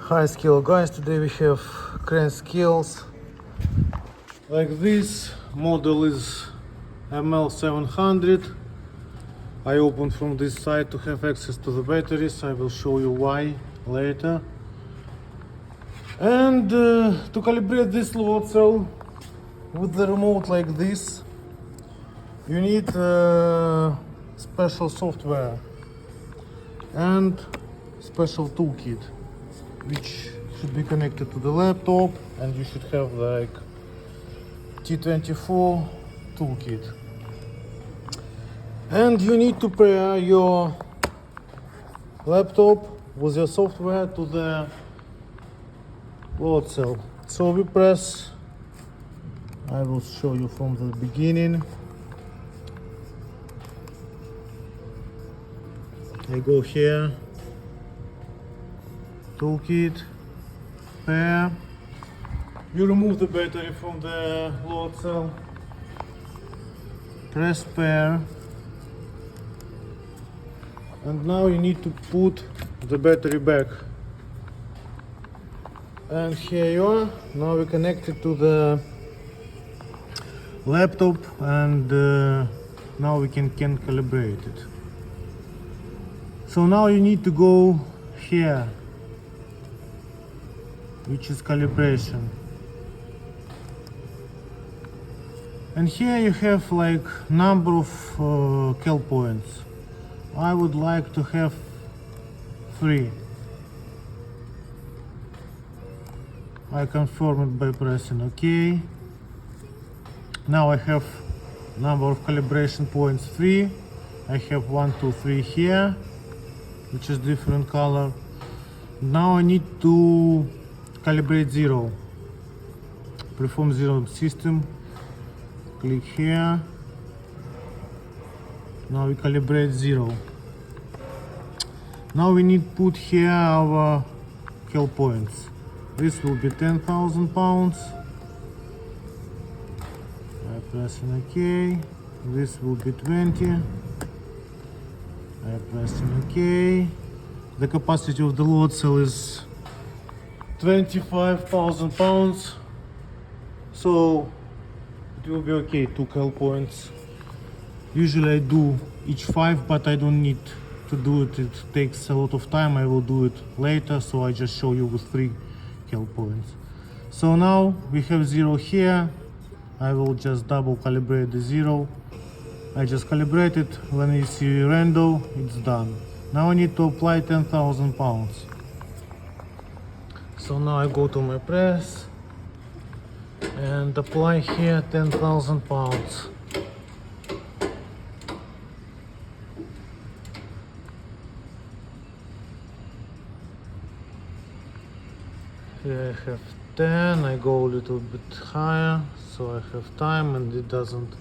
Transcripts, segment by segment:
High skill guys, today we have crane skills like this. Model is ML-700. I opened from this side to have access to the batteries. I will show you why later. And to calibrate this load cell with the remote like this, you need special software and special toolkit, which should be connected to the laptop, and you should have like T24 toolkit. And you need to pair your laptop with your software to the load cell. So we press, I will show you from the beginning. I go here, toolkit, pair. You remove the battery from the load cell, press pair, and now you need to put the battery back. And here you are. Now we connect it to the laptop, and now we can calibrate it. So now you need to go here, which is calibration. And here you have like number of cal points. I would like to have 3. I confirm it by pressing OK. Now I have number of calibration points 3. I have 1, 2, 3 here, which is different color. Now I need to calibrate 0. Perform 0 system. Click here. Now we calibrate 0. Now we need to put here our cal points. This will be 10,000 pounds. I press OK. This will be 20. I press OK. The capacity of the load cell is 25,000 pounds. So it will be okay, 2 cal points. Usually I do each 5, but I don't need to do it. It takes a lot of time. I will do it later, so I just show you with 3 cal points. So now we have 0 here. I will just double calibrate the 0. I just calibrate it. When you see rando, it's done. Now I need to apply 10,000 pounds. So now I go to my press and apply here 10,000 pounds. Here I have 10, I go a little bit higher, so I have time and it doesn't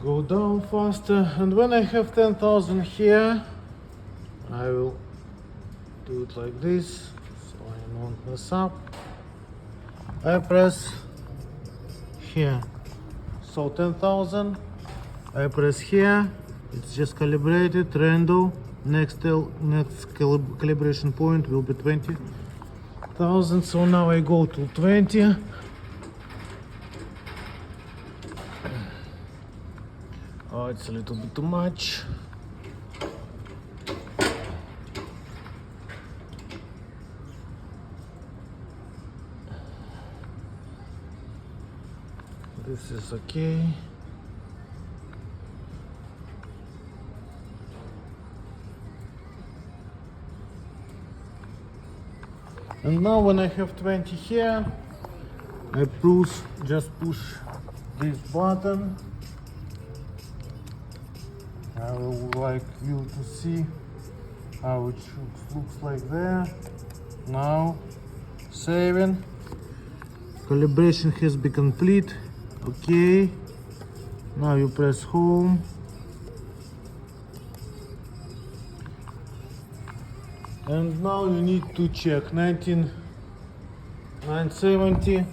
go down faster. And when I have 10,000 here, I will do it like this, so I won't mess up. I press here, so 10,000, I press here, it's just calibrated, rando. Next calibration point will be 20,000. So now I go to 20. Oh, it's a little bit too much. This is okay. And now when I have 20 here, I just push this button. I would like you to see how it looks like there. Now, saving. Calibration has been complete. Okay. Now you press home. And now you need to check 19,970,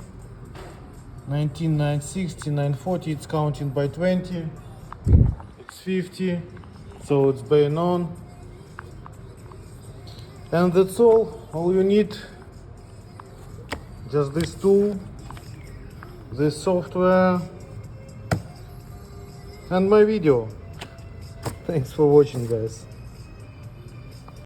19,960, 940. It's counting by 20. It's 50, so it's baying on. And that's all you need. Just this tool, this software, and my video. Thanks for watching, guys.